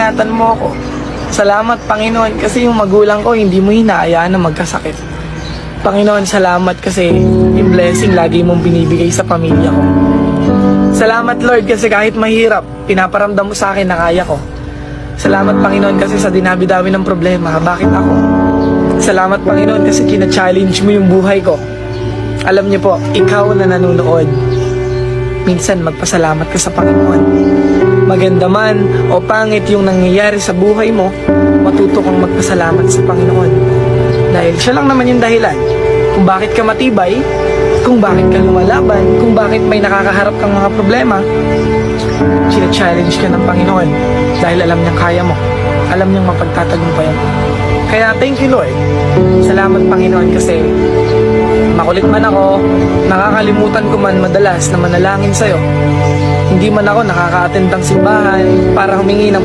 ingatan mo ako. Salamat, Panginoon, kasi yung magulang ko hindi mo hinahayaan na magkasakit. Panginoon, salamat kasi yung blessing lagi mong binibigay sa pamilya ko. Salamat, Lord, kasi kahit mahirap, pinaparamdam mo sa akin na kaya ko. Salamat, Panginoon, kasi sa dinabi-dami ng problema, bakit ako? Salamat, Panginoon, kasi kina-challenge mo yung buhay ko. Alam niyo po, ikaw na nanonood, minsan magpasalamat ka sa Panginoon. Maganda man o pangit yung nangyayari sa buhay mo, matuto kang magpasalamat sa Panginoon. Dahil siya lang naman yung dahilan kung bakit ka matibay, kung bakit ka lumalaban, kung bakit may nakakaharap kang mga problema. Challenge ka ng Panginoon dahil alam niyang kaya mo, alam niyang mapagtatagumpayan mo. Kaya thank you, Lord. Salamat, Panginoon, kasi makulit man ako, nakakalimutan ko man madalas na manalangin sa'yo. Hindi man ako nakaka-attend ng simbahan para humingi ng